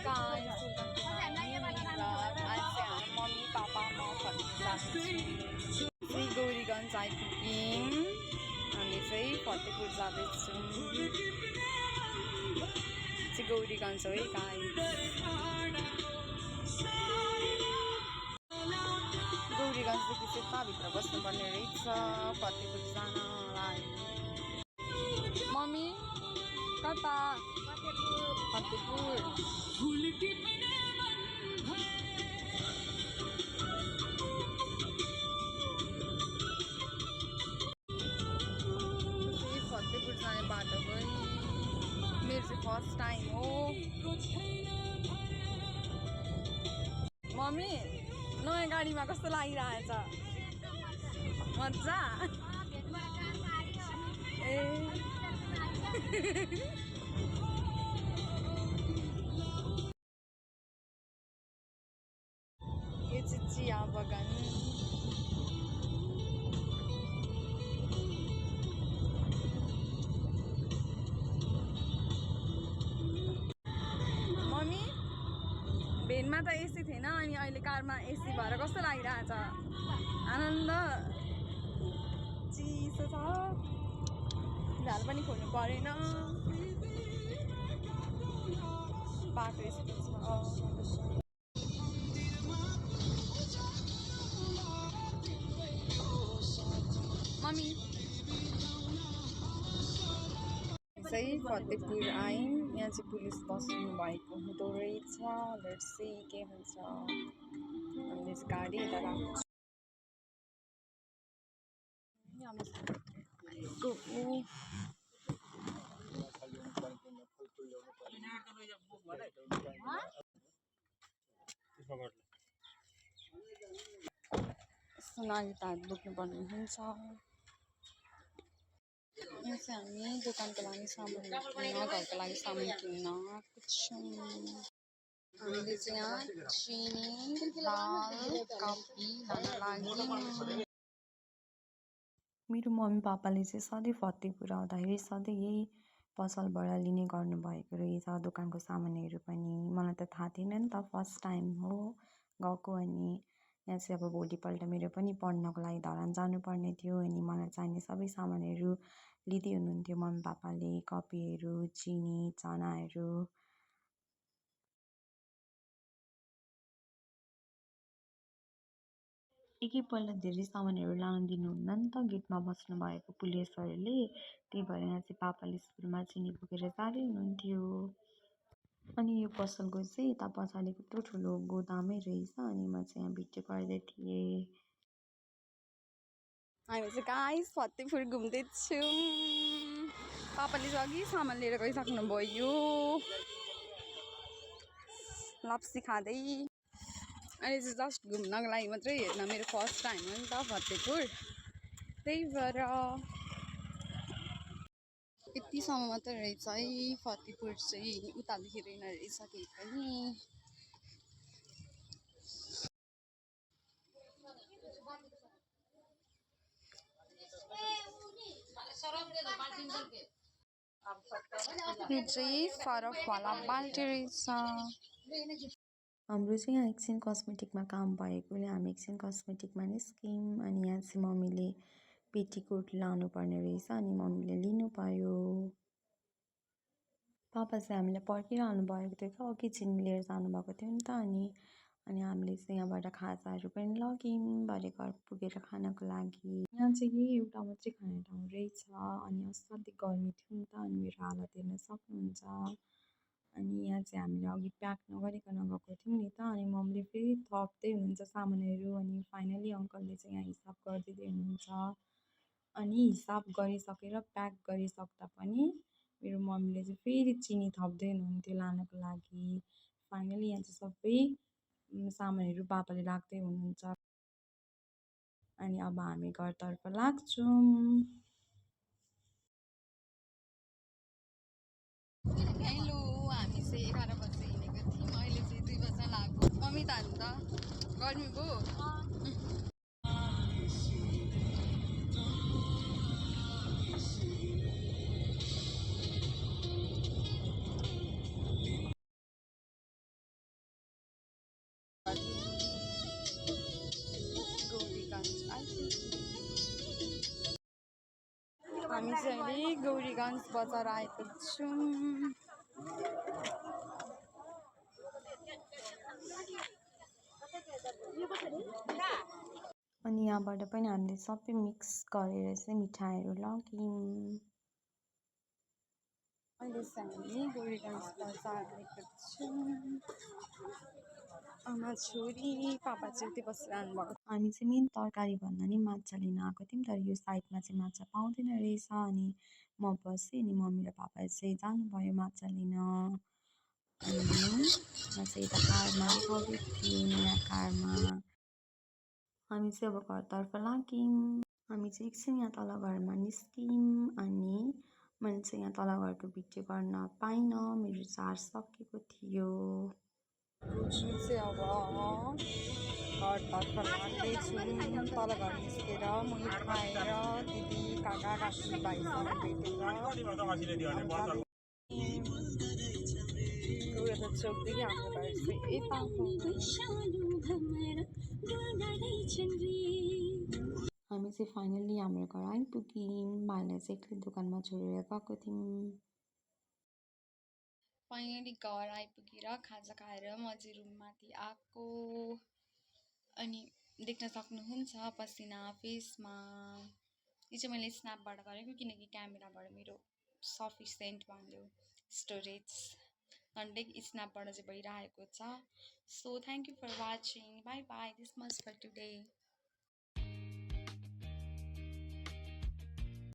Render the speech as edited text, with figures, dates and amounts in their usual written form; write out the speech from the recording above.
guys, welcome to my new vlog. आज चाहिँ हामी मम्मी पापा म फतेपुर जाँदैछौँ। चाहिँ गौरीगञ्ज आइपुग्यौँ। हामी चाहिँ फतेपुर जाँदैछौँ। चाहिँ गौरीगञ्ज हो है गाइस। गौरीगञ्जदेखि चाहिँ यताभित्र बस्नुपर्ने रहेछ फतेपुर जानलाई। मम्मी कता? फतेपुर। फतेपुर जाने बाटो गई। मेरो चाहिँ फर्स्ट टाइम हो। मम्मी नयाँ गाडीमा कस्तो लागिरहेछ? मजा? ए यो चाहिँ चिया बगान। मम्मी भेनमा त एसी थिएन अनि अहिले कारमा एसी भएर कस्तो लागिरहेछ? आनन्द। चिसो छ। झाल पनि खोल्नु परेन। बाटो यस्तो छ। मम्मी चाहिँ फतेपुर आयौँ। यहाँ चाहिँ पुलिस बस्नु भएको हुँदो रहेछ। लेट्स सी के हुन्छ। हामीले चाहिँ गाडी यता राख्छौँ। नागरिकताहरू बोक्नुपर्ने हुन्छ। यहाँ चाहिँ हामी दोकानको लागि सामान किन्न, घरको लागि सामान किन्न आएको छौँ। हामीले चाहिँ यहाँ चिनी, दाल, कफी लान लाग्यौँ। मेरो मम्मी पापाले चाहिँ सधैँ फतेपुर आउँदाखेरि सधैँ यही पसलबाट लिने गर्नुभएको रहेछ दोकानको सामानहरू पनि। मलाई त थाहा थिएन नि त, फर्स्ट टाइम हो गएको। अनि यहाँ चाहिँ अब भोलिपल्ट मेरो पनि पढ्नको लागि धरान जानुपर्ने थियो। अनि मलाई चाहिने सबै सामानहरू लिँदै हुनुहुन्थ्यो मम्मी पापाले। कफीहरू, चिनी, चनाहरू। एकैपल्ट धेरै सामानहरू लान दिनुहुन्न नि त गेटमा बस्नु भएको पुलिसहरूले। त्यही भएर यहाँ चाहिँ पापाले सुरुमा चिनी बोकेर जाँदै हुनुहुन्थ्यो। अनि यो पसलको चाहिँ यता पछाडि कत्रो ठुलो गोदामै रहेछ। अनि म चाहिँ यहाँ भिडियो गर्दै थिएँ। हामी चाहिँ गाइस फतेपुर घुम्दैछौँ। पापाले चाहिँ अघि सामान लिएर गइसक्नु भयो। लाप्सी खाँदै। अहिले चाहिँ जस्ट घुम्नको लागि मात्रै हेर्न मेरो फर्स्ट टाइम हो नि त फतेपुर। त्यही भएर यतिसम्म मात्रै रहेछ है फतेपुर चाहिँ। उतादेखि रहेन रहेछ केही पनि। यो चाहिँ सरफवाला बाल्टी रहेछ। हाम्रो चाहिँ यहाँ एकछिन कस्मेटिकमा काम भएकोले हामी एकछिन कस्मेटिकमा निस्क्यौँ। अनि यहाँ चाहिँ मम्मीले पेटीकोट लानुपर्ने रहेछ। अनि मम्मीले लिनु पायो। पापा चाहिँ हामीलाई पर्खिरहनु भएको थियो क्या, अघि चिनी लिएर जानुभएको थियो नि त। अनि हामीले चाहिँ यहाँबाट खाजाहरू पनि लग्यौँ भरे घर पुगेर खानको लागि। यहाँ चाहिँ यही एउटा मात्रै खाने ठाउँ रहेछ। अनि असाध्यै गर्मी थियो नि त। अनि मेरो हालत हेर्न सक्नुहुन्छ। अनि यहाँ चाहिँ हामीले अघि प्याक नगरिकन गएको थियौँ नि त। अनि मम्मीले फेरि थप्दै हुनुहुन्छ सामानहरू। अनि फाइनली अङ्कलले चाहिँ यहाँ हिसाब गरिदिँदै हुनुहुन्छ। अनि हिसाब गरिसकेर प्याक गरिसक्दा पनि मेरो मम्मीले चाहिँ फेरि चिनी थप्दै हुनुहुन्थ्यो लानको लागि। फाइनली यहाँ चाहिँ सबै सामानहरू पापाले राख्दै हुनुहुन्छ। अनि अब हामी घरतर्फ लाग्छौँ। हेलो, हामी चाहिँ 11 बजे हिँडेको थियौँ। अहिले चाहिँ 2 बज्न लाग्यो। मम्मी त हाल्नु त गर्मी भयो। हामी चाहिँ अहिले गौरीगञ्ज बजार आएको छौँ। अनि यहाँबाट पनि हामीले सबै मिक्स गरेर चाहिँ मिठाईहरू लग्यौँ। अहिले चाहिँ हामी गौरीगञ्ज बजार आएको छौँ। आमा छोरी पापा चाहिँ उतै बसिरहनु भएको। हामी चाहिँ मेन तरकारी भन्दा नि माछा लिन आएको थियौँ, तर यो साइडमा चाहिँ माछा पाउँदैन रहेछ। अनि म बसेँ, अनि मम्मी र पापा चाहिँ जानुभयो माछा लिन। अनि म चाहिँ यता कारमा रिसाउँदै थिएँ, नयाँ कारमा। हामी चाहिँ अब घरतर्फ लाग्यौँ। हामी चाहिँ एकछिन यहाँ तल घरमा निस्क्यौँ। अनि मैले चाहिँ यहाँ तल घरको भिडियो गर्न पाइनँ, मेरो चार्ज सकिएको थियो। चाहिँ अब घरतर्फ लाग्दैछौँ। तल घर निस्केर मुही खाएर दिदी काका काकी भाइसँग भेटेर चोकदेखि हाम्रो घर चाहिँ यता हो। हामी चाहिँ फाइनली हाम्रो घर आइपुग्यौँ। भाइलाई चाहिँ एक्लै दोकानमा छोडेर गएको थियौँ। फाइनली घर आइपुगेर खाजा खाएर म चाहिँ रुममाथि आएको। अनि देख्न सक्नुहुन्छ पसिना फेसमा। यो चाहिँ मैले स्न्यापबाट गरेको, किनकि क्यामेराबाट मेरो सफिसियन्ट भन्यो स्टोरेज, झन्डै स्न्यापबाट चाहिँ भइरहेको छ। So thank you for watching, bye bye, this much for today.